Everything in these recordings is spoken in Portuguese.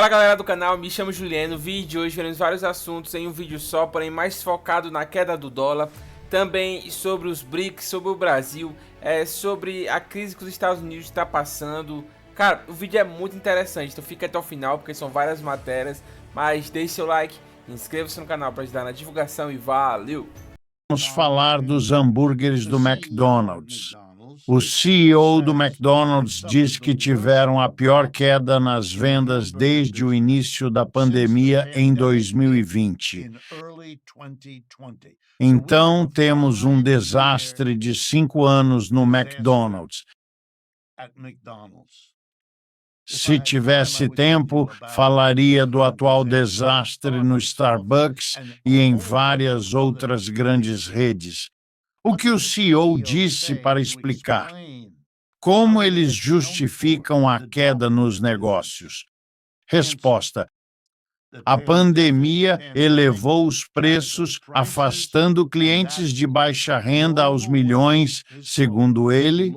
Fala galera do canal, me chamo Juliano. No vídeo de hoje veremos vários assuntos em um vídeo só, porém mais focado na queda do dólar, também sobre os BRICS, sobre o Brasil, sobre a crise que os Estados Unidos está passando. Cara, o vídeo é muito interessante, então fica até o final porque são várias matérias, mas deixe seu like, inscreva-se no canal para ajudar na divulgação e valeu! Vamos falar dos hambúrgueres do McDonald's. O CEO do McDonald's diz que tiveram a pior queda nas vendas desde o início da pandemia em 2020. Então, temos um desastre de 5 anos no McDonald's. Se tivesse tempo, falaria do atual desastre no Starbucks e em várias outras grandes redes. O que o CEO disse para explicar? Como eles justificam a queda nos negócios? Resposta: a pandemia elevou os preços, afastando clientes de baixa renda aos milhões, segundo ele.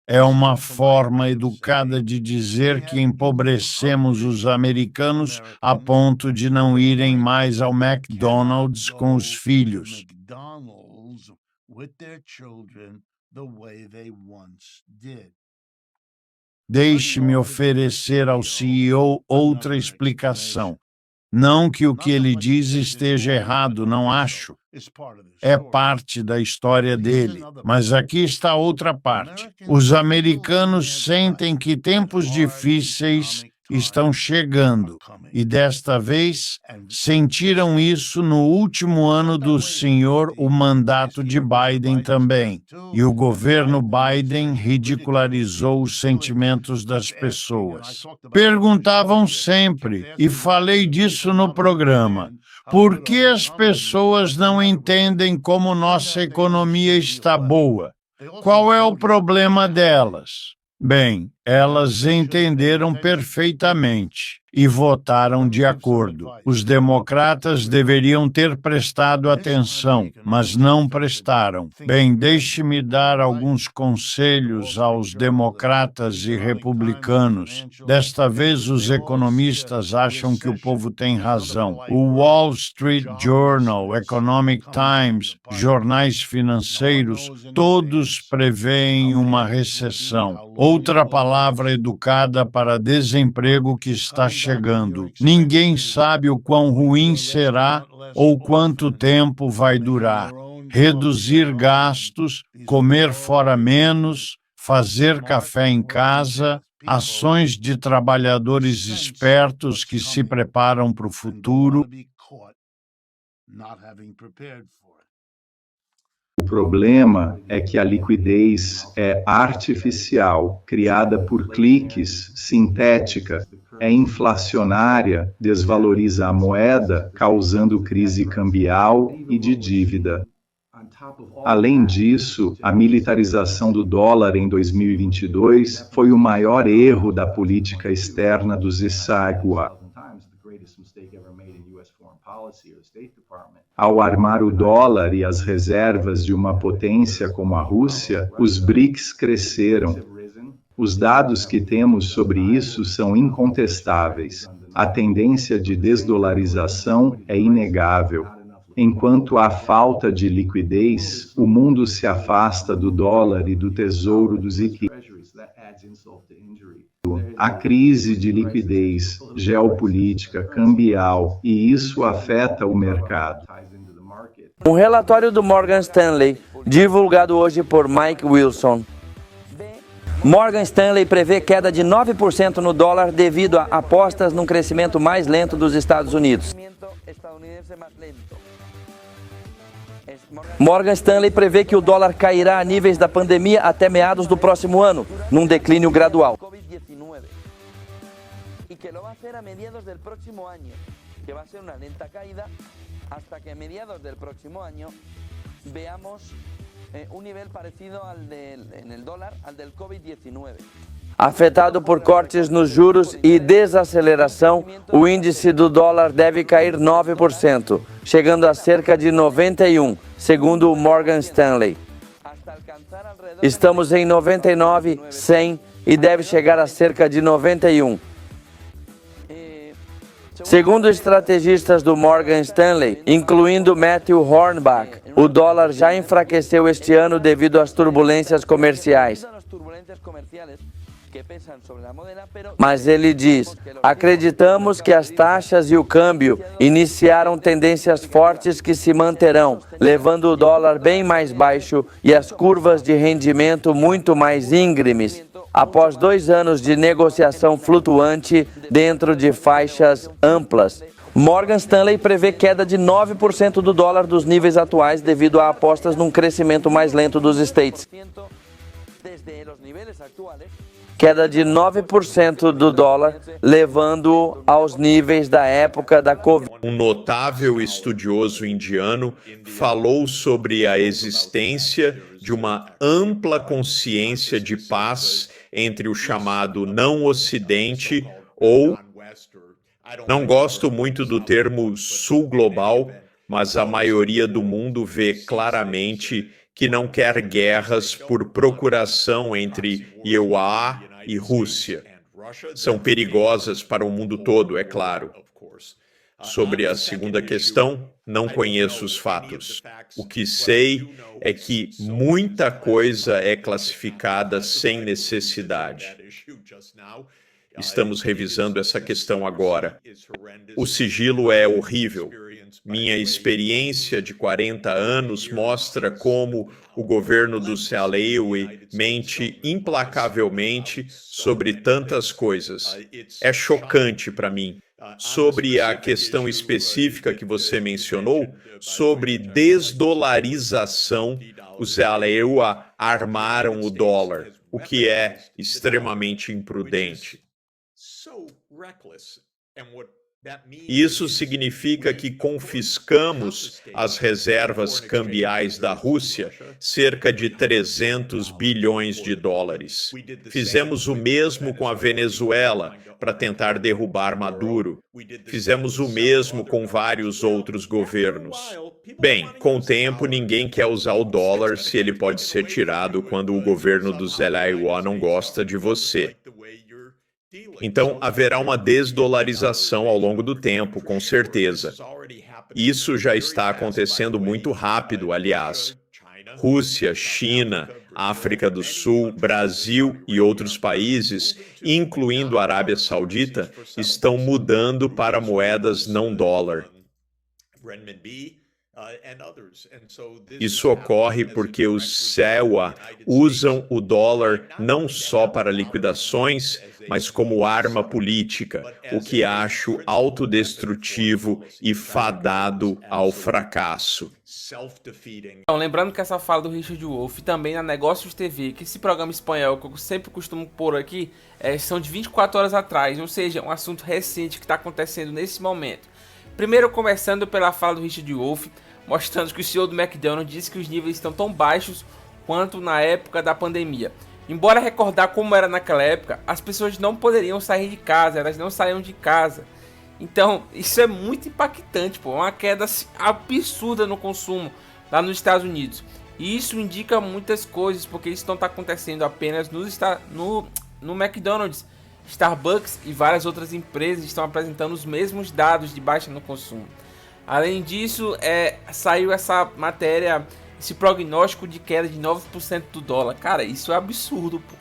É uma forma educada de dizer que empobrecemos os americanos a ponto de não irem mais ao McDonald's com os filhos. Deixe-me oferecer ao CEO outra explicação. Não que o que ele diz esteja errado, não acho. É parte da história dele. Mas aqui está outra parte. Os americanos sentem que tempos difíceis estão chegando. E desta vez, sentiram isso no último ano do senhor, o mandato de Biden também. E o governo Biden ridicularizou os sentimentos das pessoas. Perguntavam sempre, e falei disso no programa, por que as pessoas não entendem como nossa economia está boa? Qual é o problema delas? Bem, elas entenderam perfeitamente e votaram de acordo. Os democratas deveriam ter prestado atenção, mas não prestaram. Bem, deixe-me dar alguns conselhos aos democratas e republicanos. Desta vez, os economistas acham que o povo tem razão. O Wall Street Journal, Economic Times, jornais financeiros, todos preveem uma recessão. Outra palavra educada para desemprego que está chegando. Ninguém sabe o quão ruim será ou quanto tempo vai durar. Reduzir gastos, comer fora menos, fazer café em casa, ações de trabalhadores espertos que se preparam para o futuro. O problema é que a liquidez é artificial, criada por cliques, sintética, é inflacionária, desvaloriza a moeda, causando crise cambial e de dívida. Além disso, a militarização do dólar em 2022 foi o maior erro da política externa dos ESAGWA. Ao armar o dólar e as reservas de uma potência como a Rússia, os BRICS cresceram. Os dados que temos sobre isso são incontestáveis. A tendência de desdolarização é inegável. Enquanto há falta de liquidez, o mundo se afasta do dólar e do tesouro dos equipamentos. A crise de liquidez, geopolítica, cambial, e isso afeta o mercado. Um relatório do Morgan Stanley, divulgado hoje por Mike Wilson. Morgan Stanley prevê queda de 9% no dólar devido a apostas num crescimento mais lento dos Estados Unidos. Morgan Stanley prevê que o dólar cairá a níveis da pandemia até meados do próximo ano, num declínio gradual. E que lo va a hacer a mediados del próximo año, que va a ser una lenta caída hasta que a mediados del próximo año veamos un nivel parecido en el dólar al del COVID-19. Afetado por cortes nos juros e desaceleração, o índice do dólar deve cair 9%, chegando a cerca de 91, segundo o Morgan Stanley. Estamos em 99, 100 e deve chegar a cerca de 91. Segundo estrategistas do Morgan Stanley, incluindo Matthew Hornbach, o dólar já enfraqueceu este ano devido às turbulências comerciais. Mas ele diz: acreditamos que as taxas e o câmbio iniciaram tendências fortes que se manterão, levando o dólar bem mais baixo e as curvas de rendimento muito mais íngremes, após 2 anos de negociação flutuante dentro de faixas amplas. Morgan Stanley prevê queda de 9% do dólar dos níveis atuais devido a apostas num crescimento mais lento dos States. Queda de 9% do dólar, levando aos níveis da época da Covid. Um notável estudioso indiano falou sobre a existência de uma ampla consciência de paz entre o chamado não-ocidente ou... Não gosto muito do termo sul global, mas a maioria do mundo vê claramente que não quer guerras por procuração entre EUA e Rússia. São perigosas para o mundo todo, é claro. Sobre a segunda questão, não conheço os fatos. O que sei é que muita coisa é classificada sem necessidade. Estamos revisando essa questão agora. O sigilo é horrível. Minha experiência de 40 anos mostra como o governo do Salehi mente implacavelmente sobre tantas coisas. É chocante para mim. Sobre a questão específica que você mencionou, sobre desdolarização, os Salehi armaram o dólar, o que é extremamente imprudente. Isso significa que confiscamos as reservas cambiais da Rússia, cerca de 300 bilhões de dólares. Fizemos o mesmo com a Venezuela, para tentar derrubar Maduro. Fizemos o mesmo com vários outros governos. Bem, com o tempo, ninguém quer usar o dólar se ele pode ser tirado quando o governo do Salehi não gosta de você. Então, haverá uma desdolarização ao longo do tempo, com certeza. Isso já está acontecendo muito rápido, aliás. Rússia, China, África do Sul, Brasil e outros países, incluindo a Arábia Saudita, estão mudando para moedas não dólar. Isso ocorre porque os CEWA usam o dólar não só para liquidações, mas como arma política, o que acho autodestrutivo e fadado ao fracasso. Então, lembrando que essa fala do Richard Wolff também na Negócios TV, que esse programa espanhol que eu sempre costumo pôr aqui, são de 24 horas atrás, ou seja, um assunto recente que está acontecendo nesse momento. Primeiro, começando pela fala do Richard Wolff, mostrando que o CEO do McDonald's disse que os níveis estão tão baixos quanto na época da pandemia. Embora recordar como era naquela época, as pessoas não poderiam sair de casa, elas não saíam de casa. Então, isso é muito impactante, pô, uma queda absurda no consumo lá nos Estados Unidos. E isso indica muitas coisas, porque isso não está acontecendo apenas no McDonald's. Starbucks e várias outras empresas estão apresentando os mesmos dados de baixa no consumo. Além disso, saiu essa matéria, esse prognóstico de queda de 9% do dólar. Cara, isso é absurdo, pô.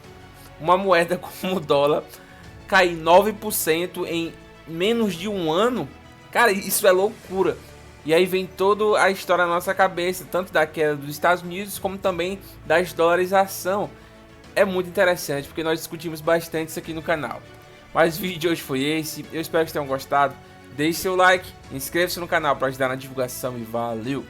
Uma moeda como o dólar cair 9% em menos de um ano, cara, isso é loucura. E aí vem toda a história na nossa cabeça, tanto da queda dos Estados Unidos, como também da desdolarização. É muito interessante, porque nós discutimos bastante isso aqui no canal. Mas o vídeo de hoje foi esse, eu espero que tenham gostado. Deixe seu like, inscreva-se no canal para ajudar na divulgação e valeu!